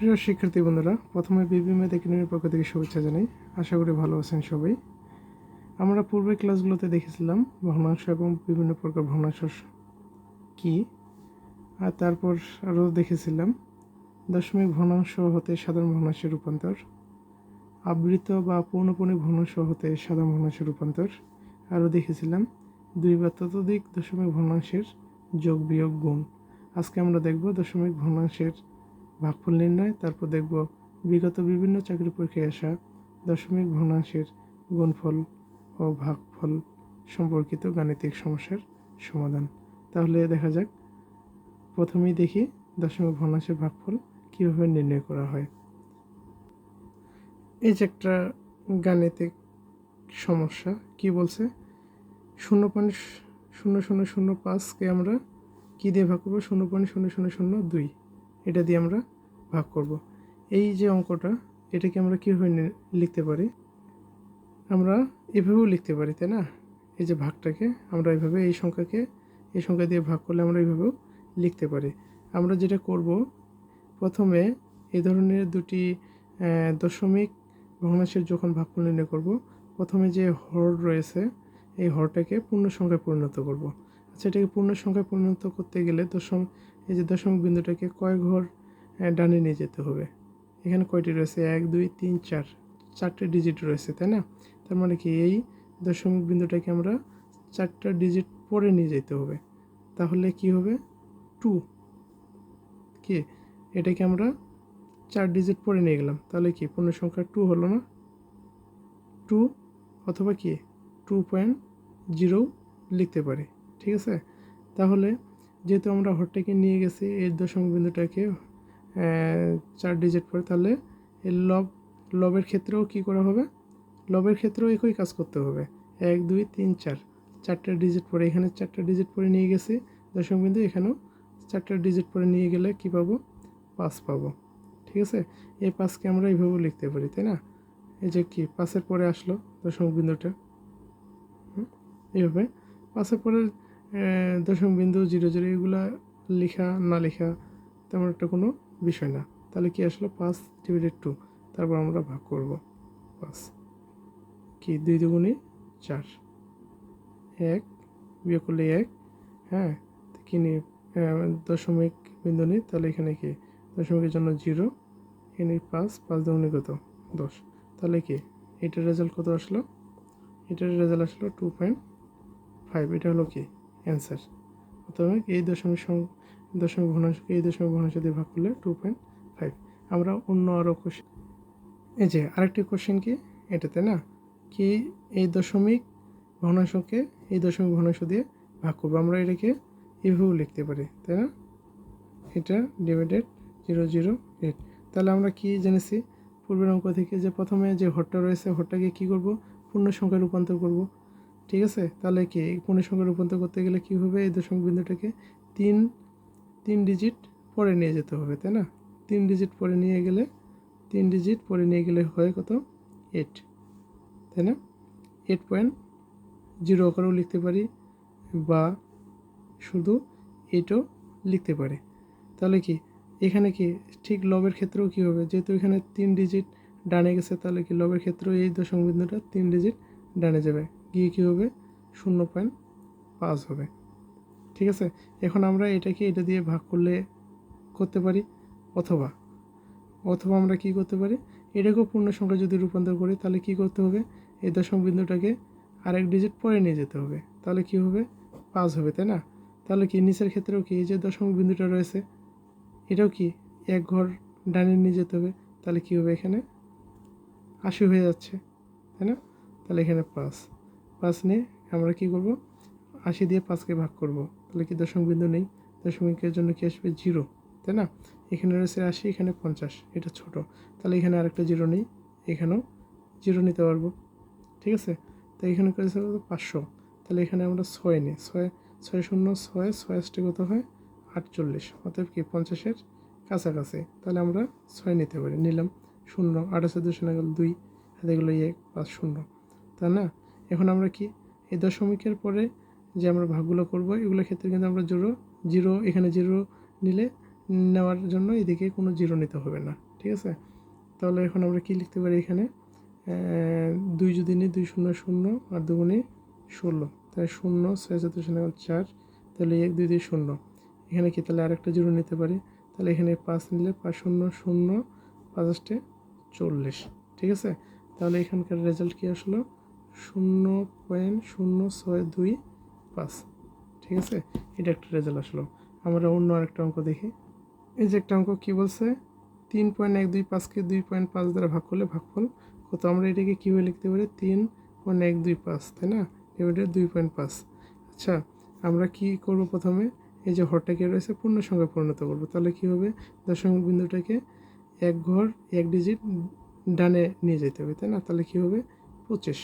প্রিয় শিক্ষার্থী বন্ধুরা, প্রথমে বিবি ম্যাথ একাডেমির পক্ষ থেকে শুভেচ্ছা জানাই। আশা করি ভালো আছেন সবাই। আমরা পূর্বের ক্লাসগুলোতে দেখেছিলাম ভগ্নাংশ এবং বিভিন্ন প্রকার ভগ্নাংশ কী, আর তারপর আরও দেখেছিলাম দশমিক ভগ্নাংশ হতে সাধারণ ভগ্নাংশের রূপান্তর, আবৃত বা পৌনঃপুনিক ভগ্নাংশ হতে সাধারণ ভগ্নাংশের রূপান্তর, আরও দেখেছিলাম দুই বা ততোধিক দশমিক ভগ্নাংশের যোগ বিয়োগ গুণ। আজকে আমরা দেখব দশমিক ভগ্নাংশের ভাগফল নির্ণয়, তারপর দেখব বিগত বিভিন্ন চাকরি পরীক্ষায় আসা দশমিক ভগ্নাংশের গুণফল ও ভাগফল সম্পর্কিত গাণিতিক সমস্যার সমাধান। তাহলে দেখা যাক, প্রথমেই দেখি দশমিক ভগ্নাংশের ভাগফল কীভাবে নির্ণয় করা হয়। এই যে একটা গাণিতিক সমস্যা, কি বলছে, 0.0005কে আমরা কী দিয়ে ভাগ করবো, 0.0002 এটা দিয়ে আমরা ভাগ করব। এই যে অঙ্কটা, এটাকে আমরা কীভাবে লিখতে পারি, আমরা এভাবেও লিখতে পারি, তাই না? এই যে ভাগটাকে আমরা এইভাবে এই সংখ্যা দিয়ে ভাগ করলে আমরা এইভাবেও লিখতে পারি। আমরা যেটা করব, প্রথমে এই ধরনের দুটি দশমিক ভগ্নাংশের যখন ভাগফল নির্ণয় করব, প্রথমে যে হর রয়েছে এই হরটাকে পূর্ণ সংখ্যায় পরিণত করব। আচ্ছা, এটাকে পূর্ণ সংখ্যায় পরিণত করতে গেলে এই যে দশমিক বিন্দুটাকে কয় ঘর ডানে নিয়ে যেতে হবে। এখানে কয়টি রয়েছে, 1 2 3 4, 4টে ডিজিট রয়েছে, তাই না? তার মানে কি, এই দশমিক বিন্দুটাকে আমরা 4টা ডিজিট পরে নিয়ে যেতে হবে। তাহলে কি হবে, 2, কি এটাকে আমরা 4 ডিজিট পরে নিয়ে গেলাম, তাহলে কি পূর্ণ সংখ্যা 2 হলো না? 2 অথবা কি 2.0 লিখতে পারি, ঠিক আছে? তাহলে যেহেতু আমরা হরটাকে নিয়ে গেছি এই দশমিক বিন্দুটাকে 4 ডিজিট পরে, তাহলে এই লবের ক্ষেত্রেও কি করা হবে, লবের ক্ষেত্রেও একই কাজ করতে হবে। 1 2 3 4, 4টা ডিজিট পরে, এখানে 4টা ডিজিট পরে নিয়ে গেছি দশমিক বিন্দু, এখানেও 4টা ডিজিট পরে নিয়ে গেলে কি পাবো, 5 পাবো, ঠিক আছে? এই 5কে আমরা এইভাবেও লিখতে পারি, তাই না? এই যে কি 5-এর পরে আসলো দশমিক বিন্দুটা, এইভাবে 5-এর পরে দশমিক বিন্দু 0 0 এগুলা লেখা না লেখা তেমন একটা কোনো বিষয় না। তাহলে কি আসলো, 5/2, তারপর আমরা ভাগ করব 5, কি 2 2 4, 1 বিয়োগ করলে 1, হ্যাঁ, কি নিয়ে দশমিক বিন্দু নিই, তাহলে এখানে কি দশমিকের জন্য 0, এখানে 5 5 2 কত 10, তাহলে কি এটার রেজাল্ট কত আসলো, এটার রেজাল্ট আসলো 2.5। এটা হলো কি অ্যান্সার। অতএব এই দশমিক ভগ্নাংশকে এই দশমিক ভগ্নাংশ দিয়ে ভাগ করলে 2.5। আমরা অন্য আরও কোশ্চেন, এই যে আরেকটি কোশ্চেন কি এটাতে না, কি এই দশমিক ভগ্নাংশকে এই দশমিক ভগ্নাংশ দিয়ে ভাগ করবো, আমরা এটাকে এভাবেও লিখতে পারি, তাই না? এটা ডিভাইডেড 0.008। তাহলে আমরা কি জেনেছি পূর্বের অঙ্ক থেকে, যে প্রথমে যে হরটা রয়েছে হরটাকে কি করব, পূর্ণ সংখ্যায় রূপান্তর করব, ঠিক আছে? তাহলে কি পূর্ণ সংখ্যায় রূপান্তর করতে গেলে কি হবে, এই দশমিক বিন্দুটাকে তিন ডিজিট পরে নিয়ে যেতে হবে, তাই না? 3 ডিজিট পরে নিয়ে গেলে হয় কত, 8, তাই না? 8.0 করেও লিখতে পারি, বা শুধু 8ও লিখতে পারি। তাহলে কি এখানে কি ঠিক লবের ক্ষেত্রেও কি হবে, যেহেতু এখানে 3 ডিজিট ডানে গেছে, তাহলে কি লবের ক্ষেত্রেও এই দশমিক বিন্দুটা 3 ডিজিট ডানে যাবে, গিয়ে কি হবে 0.5 হবে, ঠিক আছে? এখন আমরা এটাকে এটা দিয়ে ভাগ করতে পারি, অথবা আমরা কি করতে পারি, এটাকেও পূর্ণ সংখ্যা যদি রূপান্তর করি, তাহলে কি করতে হবে, এই দশমিক বিন্দুটাকে আরেক ডিজিট পরে নিয়ে যেতে হবে, তাহলে কি হবে 5 হবে, তাই না? তাহলে কি নিচের ক্ষেত্রেও কি এই যে দশমিক বিন্দুটা রয়েছে, এটাও কি এক ঘর ডানে নিয়ে যেতে হবে, তাহলে কি হবে, এখানে 80 হয়ে যাচ্ছে, তাই না? তাহলে এখানে 5 নিয়ে আমরা কি করব, 80 দিয়ে 5কে ভাগ করব, তাহলে কি দশমিক বিন্দু নেই, দশমিকের জন্য কি আসবে 0, তাই না? এখানে রয়েছে 80, এখানে 50, এটা ছোট, তাহলে এখানে আরেকটা 0 নেই, এখানেও 0 নিতে পারবো, ঠিক আছে? তো এখানে করেছে 500, তাহলে এখানে আমরা 6 নিই, 6 6 0 6 6 কত হয় 48, অতএব কি 50-এর কাছাকাছি, তাহলে আমরা 6 নিতে পারি, নিলাম 0, 28 2 গেল 2, হাতে গেলো 1 5 0, তাই না? এখন আমরা কি এই দশমিকের পরে যে আমরা ভাগগুলো করব, এগুলোর ক্ষেত্রে কিন্তু আমরা জিরো এখানে 0 নেওয়ার জন্য এদিকে কোনো 0 নিতে হবে না, ঠিক আছে। তাহলে এখন আমরা কি লিখতে পারি এখানে 2 যদি নিই 2 শূন্য শূন্য আর দুগুণে 16, তাহলে 0 6 7 4, তাহলে 1 2 2 0। এখানে কি তাহলে আরেকটা জিরো নিতে পারি, তাহলে এখানে 5 নিলে 5 0 0 5 8 40, ঠিক আছে। তাহলে এখানকার রেজাল্ট কি আসলো 0.0625, ঠিক আছে। এটা একটা রেজাল্ট আসলো। আমরা অন্য আরেকটা অঙ্ক দেখি। এই যে একটা অঙ্ক কি বলছে 3.125কে 2.5 দ্বারা ভাগ করলে ভাগফল কত। আমরা এটাকে কীভাবে লিখতে পারি 3.125, তাই না, ডিভাইডেড 2.5। আচ্ছা, আমরা কি করব প্রথমে এই যে হরটাকে রয়েছে পূর্ণ সংখ্যায় পরিণত করব। তাহলে কি হবে দশমিক বিন্দুটাকে এক ঘর এক ডিজিট ডানে নিয়ে যেতে হবে, তাই না। তাহলে কি হবে 25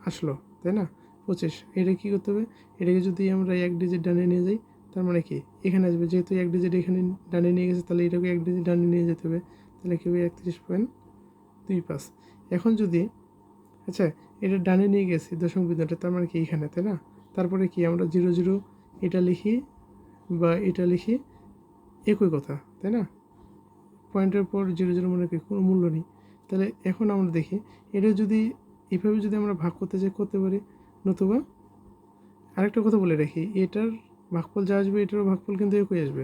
আসলো, তাই না, 25। এটা কি করতে হবে, এটাকে যদি আমরা এক ডিজিট ডানে নিয়ে যাই তার মানে কি এখানে আসবে, যেহেতু এক ডিজিট এখানে ডানে নিয়ে গেছে তাহলে এটাকে এক ডিজিট ডানে নিয়ে যেতে হবে, তাহলে কি হবে 31.25। এখন যদি আচ্ছা এটা ডানে নিয়ে গেছি দশমিক বিন্দুটা, তার মানে কি এখানে, তাই না। তারপরে কি আমরা 0 0 এটা লিখি বা এটা লিখি, একই কথা, তাই না। পয়েন্টের পর 0 0 মানে কি কোনো মূল্য নেই। তাহলে এখন আমরা দেখি এটা যদি এইভাবে যদি আমরা ভাগ করতে চাই করতে পারি, নতুবা আরেকটা কথা বলে রাখি, এটার ভাগফল যা আসবে এটারও ভাগফল কিন্তু একই আসবে,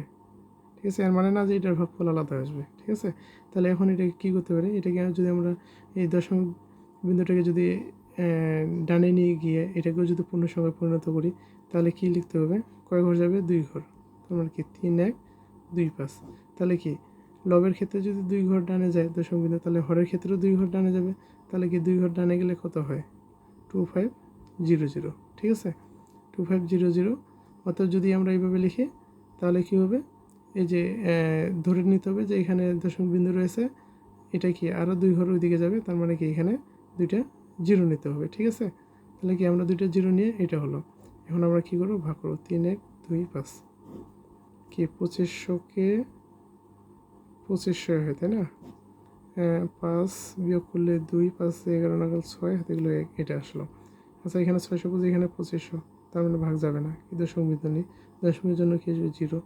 ঠিক আছে। এর মানে না যে এটার ভাগফল আলাদা আসবে, ঠিক আছে। তাহলে এখন এটাকে কী করতে পারি, এটাকে যদি আমরা এই দশমিক বিন্দুটাকে যদি ডানে নিয়ে গিয়ে এটাকেও যদি পূর্ণ সংখ্যায় পরিণত করি, তাহলে কি লিখতে হবে, কয় ঘর যাবে 2 ঘর, তার মানে কি 3 1 2 5। তাহলে কি লবের ক্ষেত্রে যদি 2 ঘর ডানে যায় দশমিক বিন্দু, তাহলে হরের ক্ষেত্রেও 2 ঘর ডানে যাবে। তাহলে কি 2 ঘর ডানে গেলে কত হয় 2500, ঠিক আছে 2500। অর্থাৎ যদি আমরা এইভাবে লিখি তাহলে কি হবে, এই যে ধরে নিতে হবে যে এখানে দশমিক বিন্দু রয়েছে, এটা কি আরও 2 ঘর ওইদিকে যাবে, তার মানে কি এখানে 2টা জিরো নিতে হবে, ঠিক আছে। তাহলে কি আমরা 2টা জিরো নিয়ে এটা হলো। এখন আমরা কি করবো ভাগ করবো 3 1 2 5, কি 2500কে 2500 হয়, তাই না। 5 বিয়োগ করলে 2, 5 11 নাগাল 6 হাতে গেলো 1, এটা আসলো। আচ্ছা এখানে 600 বুঝি এখানে 2500, তার মানে ভাগ যাবে না, কি দশমিক বিন্দু নেই, দশমিকের জন্য কি আসবে 0।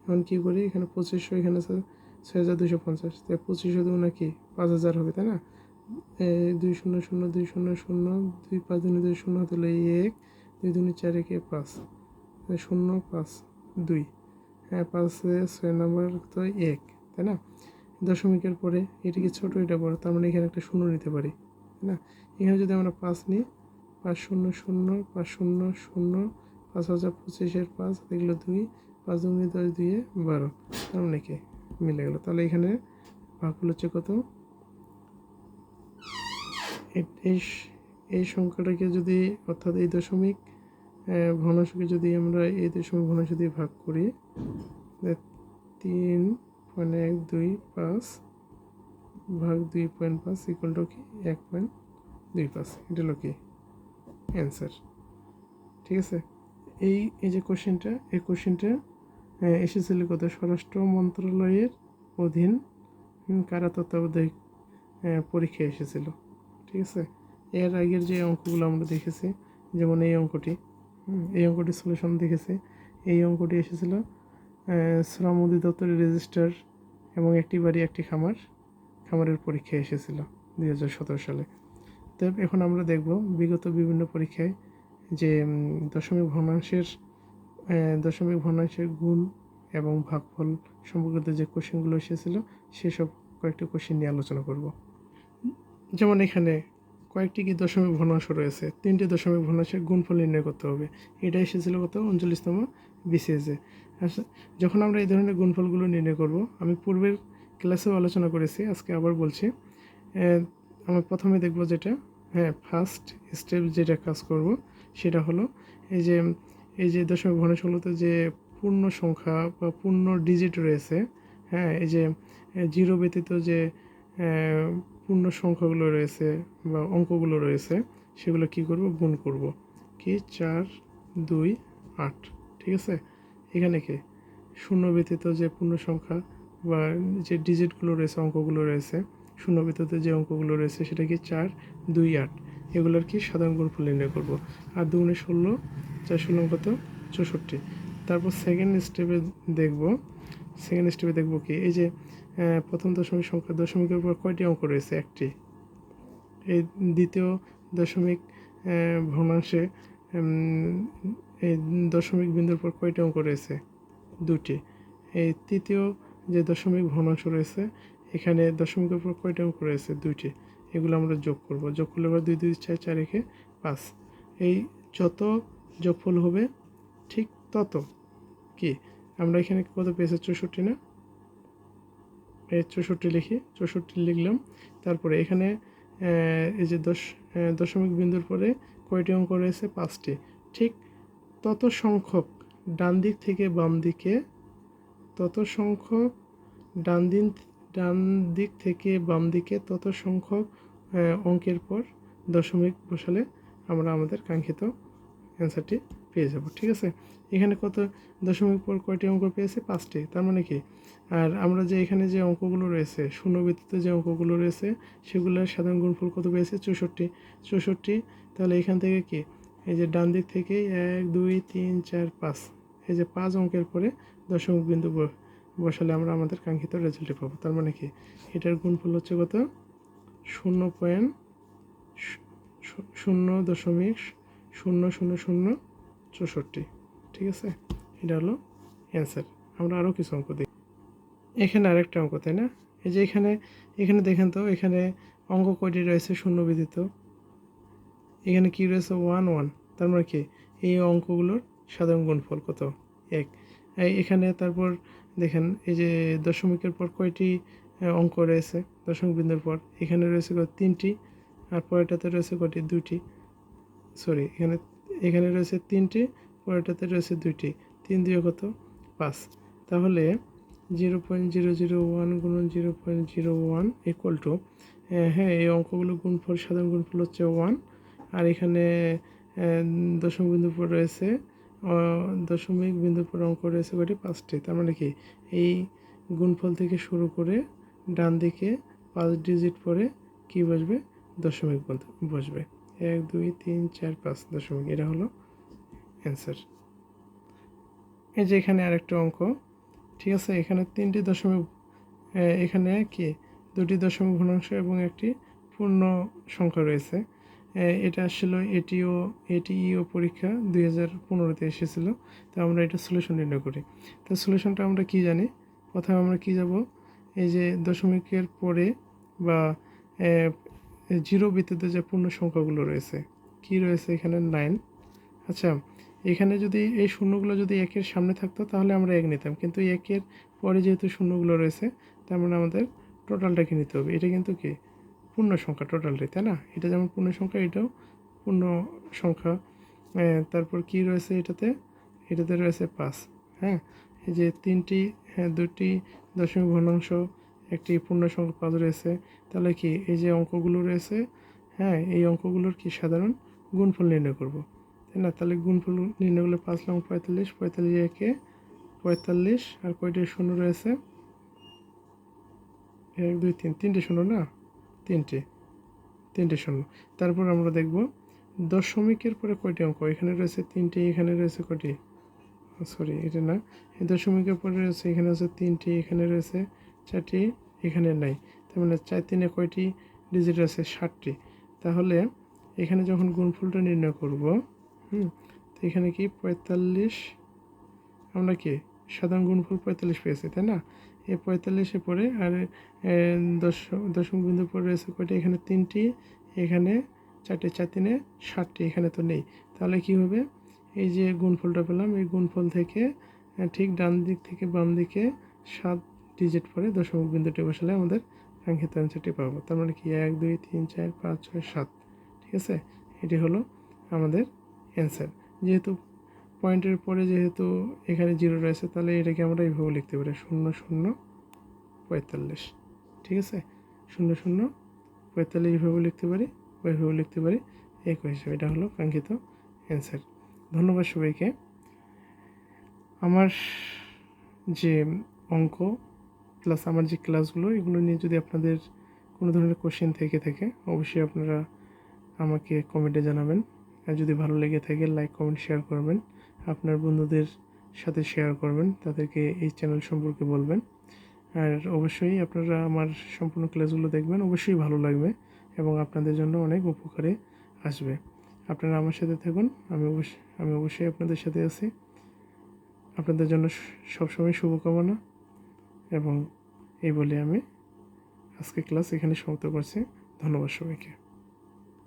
এখন কী করি এখানে 2500, এখানে 6250, তাই 2500 দেবো নাকি 5000 হবে, তাই না। 2 0 0 2 0 0 2 5 2 2 0 তাহলে 1 2 2 4 1 5 0 5 2, হ্যাঁ 5 6 নাম্বার তো 1, তাই না। দশমিকের পরে এটিকে ছোটো এটা বড়, তার মানে এখানে একটা 0 নিতে পারি, তাই না। এখানে যদি আমরা 5 নিই 5 0 0 5 0 0 5025 5 এগুলো 2 5 2 10 2 12, তার মানে কি মিলে গেল। তাহলে এখানে ভাগফল হচ্ছে কত, এই সংখ্যাটাকে যদি অর্থাৎ এই দশমিক ভগ্নাংশকে যদি আমরা এই দশমিক ভগ্নাংশ দিয়ে ভাগ করি 3.125 ভাগ 2.5 ইকুয়াল টু কি 1.25, এটা হলো কি অ্যান্সার, ঠিক আছে। এই যে কোশ্চেনটা, এই কোশ্চেনটা এসেছিল কত, স্বরাষ্ট্র মন্ত্রণালয়ের অধীন কারা তত্ত্বাবধায়ক পরীক্ষা এসেছিল, ঠিক আছে। এর আগের যে অঙ্কগুলো আমরা দেখেছি, যেমন এই অঙ্কটি, এই অঙ্কটি সলিউশন দেখেছি। এই অঙ্কটি এসেছিল শ্রম অধিদপ্তরের রেজিস্ট্রার এবং একটি বাড়ি একটি খামারের পরীক্ষা এসেছিল 2017 সালে। তো এখন আমরা দেখব বিগত বিভিন্ন পরীক্ষায় যে দশমিক ভগ্নাংশের গুণ এবং ভাগফল সম্পর্কিত যে কোশ্চেনগুলো এসেছিল সেসব কয়েকটি কোশ্চেন নিয়ে আলোচনা করব। যেমন এখানে কয়েকটি কি দশমিক ভগ্নাংশ রয়েছে, 3টি দশমিক ভগ্নাংশের গুণফল নির্ণয় করতে হবে। এটা এসেছিল কত 39তম বিসিএসে। যখন আমরা এই ধরনের গুণফলগুলো নির্ণয় করব, আমি পূর্বের ক্লাসেও আলোচনা করেছি, আজকে আবার বলছি। আমরা প্রথমে দেখব যেটা ফার্স্ট স্টেপ যেটা কাজ করব সেটা হলো এই যে দশমিক ভগ্নাংশগুলোতে যে পূর্ণ সংখ্যা বা পূর্ণ ডিজিট রয়েছে, এই যে 0 ব্যতীত যে পূর্ণ সংখ্যাগুলো রয়েছে বা অঙ্কগুলো রয়েছে সেগুলো কি করব গুণ করব, কি 4 2 8, ঠিক আছে। এখানে কি 0 ব্যতীত যে পূর্ণ সংখ্যা বা যে ডিজিটগুলো রয়েছে অঙ্কগুলো রয়েছে, 0 ব্যতীত যে অঙ্কগুলো রয়েছে সেটা কি 4 2 8, এগুলোর কি সাধারণ গুণফল নির্ণয় করব। আর 2 × 16 4 16 কত 64। তারপর সেকেন্ড স্টেপে দেখব সেকেন্ড স্টেপে দেখব কি, এই যে প্রথম দশমিক সংখ্যা দশমিকের উপর কয়টি অঙ্ক রয়েছে? একটি। এই দ্বিতীয় দশমিক ভগ্নাংশে এই দশমিক বিন্দুর উপর কয়টি অঙ্ক রয়েছে? দুটি। এই তৃতীয় যে দশমিক ভগ্নাংশ রয়েছে এখানে দশমিকের উপর কয়টি অঙ্ক রয়েছে? দুইটি। এগুলো আমরা যোগ করব, যোগ করলে আবার 2 2 4 4 রেখে 5। এই যত যোগফল হবে ঠিক তত কি আমরা এখানে কত পেয়েছি? 64 না? এই 64 লিখি, 64 লিখলাম। তারপরে এখানে এই যে দশমিক বিন্দুর পরে কয়টি অঙ্ক রয়েছে? 5টি। ঠিক তত সংখ্যক ডান দিক থেকে বাম দিকে, তত সংখ্যক ডান দিক থেকে বাম দিকে তত সংখ্যক অঙ্কের পর দশমিক বসালে আমরা আমাদের কাঙ্ক্ষিত অ্যান্সারটি পেয়ে যাব। ঠিক আছে, এখানে কত দশমিক পর কয়টি অঙ্ক পেয়েছে? 5টি। তার মানে কি, আর আমরা যে এখানে যে অঙ্কগুলো রয়েছে শূন্য ব্যতীত যে অঙ্কগুলো রয়েছে সেগুলোর সাধারণ গুণফল কত পেয়েছে? 64। 64, তাহলে এখান থেকে কি এই যে ডান দিক থেকে 1 2 3 4 5, এই যে 5 অঙ্কের পরে দশমিক বিন্দু বসালে আমরা আমাদের কাঙ্ক্ষিত রেজাল্টটি পাবো। তার মানে কি এটার গুণফল হচ্ছে কত? 0.00064। ঠিক আছে, এটা হলো অ্যান্সার। আমরা আরও কিছু অঙ্ক দেখি। এখানে আরেকটা অঙ্ক, তাই না? এই যে এখানে দেখেন তো, এখানে অঙ্ক কয়টি রয়েছে শূন্য ব্যতীত? এখানে কি রয়েছে? 1 1। তার মানে কি এই অঙ্কগুলোর সাধারণ গুণফল কত? 1। এখানে তারপর দেখেন এই যে দশমিকের পর কয়টি অঙ্ক রয়েছে দশমিক বিন্দুর পর? এখানে রয়েছে 3টি, আর পরেরটাতে রয়েছে কয়টি? 2টি। সরি, এখানে রয়েছে 3টি, পরেরটাতে রয়েছে 2টি। 3 দিয়ে কত? 5। তাহলে 0.001 গুণন 0.01 ইকুয়াল টু, হ্যাঁ এই অঙ্কগুলো গুণফল সাধারণ গুণফল হচ্ছে 1। আর এখানে দশমিক বিন্দুর পর রয়েছে দশমিক বিন্দুর পর অঙ্ক রয়েছে কয়টি? 5টি। তার মানে কি এই গুণফল থেকে শুরু করে ডান দিকে 5 ডিজিট পরে কি বসবে? দশমিক বসবে। 1 2 3 4 5 দশমিক। এটা হলো অ্যান্সার। এই যে এখানে আরেকটা অঙ্ক, ঠিক আছে, এখানে 3টি দশমিক, এখানে কি 2টি দশমিক ভগ্নাংশ এবং একটি পূর্ণ সংখ্যা রয়েছে। এটা আসলে এটিও পরীক্ষা 2015-তে এসেছিল। তো আমরা এটা সলিউশন নির্ণয় করি। তো সলিউশনটা আমরা কি জানি? প্রথমে আমরা কি যাব, এই যে দশমিকের পরে বা জিরো ব্যতীত যে পূর্ণ সংখ্যাগুলো রয়েছে, কি রয়েছে এখানে? 9। আচ্ছা, এখানে যদি এই শূন্যগুলো যদি 1-এর সামনে থাকতো তাহলে আমরা 1 নিতাম, কিন্তু 1-এর পরে যেহেতু শূন্যগুলো রয়েছে তার মানে আমাদের টোটালটাকে নিতে হবে। এটা কিন্তু কি পূর্ণ সংখ্যা টোটালটাই, তাই না? এটা যেমন পূর্ণ সংখ্যা, এটাও পূর্ণ সংখ্যা। তারপর কি রয়েছে এটাতে রয়েছে 5। হ্যাঁ, এই যে 3টি, হ্যাঁ 2টি দশমিক ভগ্নাংশ, একটি পূর্ণ সংখ্যা 5 রয়েছে। তাহলে কি এই যে অঙ্কগুলো রয়েছে, হ্যাঁ এই অঙ্কগুলোর কি সাধারণ গুণফল নির্ণয় করব, তাই না? তাহলে গুণফল নির্ণয় করলে 5 লং 45, 45 একে 45, আর কয়টি শূন্য রয়েছে? 1 2 3, 3টে শূন্য না? তিনটে শূন্য। তারপর আমরা দেখব দশমিকের পরে কয়টি অঙ্ক? এখানে রয়েছে 3টি, এখানে রয়েছে কয়টি? সরি, এটা না। এই দশমিকের পরে রয়েছে, এখানে আছে 3টি, এখানে রয়েছে 4টি, এখানে নাই। তার মানে 4 3-এ কয়টি ডিজিট আছে? 60টি। তাহলে এখানে যখন গুণফলটা নির্ণয় করব, তো এখানে কি 45, আমরা কি সাধারণ গুণফল 45 পেয়েছি, তাই না? এই 45-এ পরে আর দশমিক বিন্দুর পরে রয়েছে কয়টি? এখানে 3টি, এখানে 4টি, 4 3-এ 60টি, এখানে তো নেই। তাহলে কি হবে? এই যে গুণফলটা পেলাম, এই গুণফল থেকে ঠিক ডান দিক থেকে বাম দিকে 7 ডিজিট পরে দশমিক বিন্দুটি বসালে আমাদের কাঙ্ক্ষিত অ্যান্সারটি পাবো। তার মানে কি 1 2 3 4 5 6 7। ঠিক আছে, এটি হলো আমাদের অ্যান্সার। যেহেতু পয়েন্টের পরে যেহেতু এখানে 0 রয়েছে, তাহলে এটাকে আমরা এইভাবে লিখতে পারি 0 0 45। ঠিক আছে, 0 0 45 এইভাবে লিখতে পারি, ওইভাবে লিখতে পারি, এই হিসাবে। এটা হলো কাঙ্ক্ষিত অ্যান্সার। ধন্যবাদ সবাইকে। আমার যে অঙ্ক প্লাস আমার যে ক্লাসগুলো, এগুলো নিয়ে যদি আপনাদের কোনো ধরনের কোশ্চেন থেকে থাকে অবশ্যই আপনারা আমাকে কমেন্টে জানাবেন। আর যদি ভালো লেগে থাকে লাইক কমেন্ট শেয়ার করবেন, আপনার বন্ধুদের সাথে শেয়ার করবেন, তাদেরকে এই চ্যানেল সম্পর্কে বলবেন। আর অবশ্যই আপনারা আমার সম্পূর্ণ ক্লাসগুলো দেখবেন, অবশ্যই ভালো লাগবে এবং আপনাদের জন্য অনেক উপকারে আসবে। আপনারা আমার সাথে থাকুন, আমি অবশ্যই আপনাদের সাথে আছি। আপনাদের জন্য সবসময় শুভকামনা, এবং এই বলে আমি আজকে ক্লাস এখানে সমাপ্ত করছি। ধন্যবাদ সবাইকে।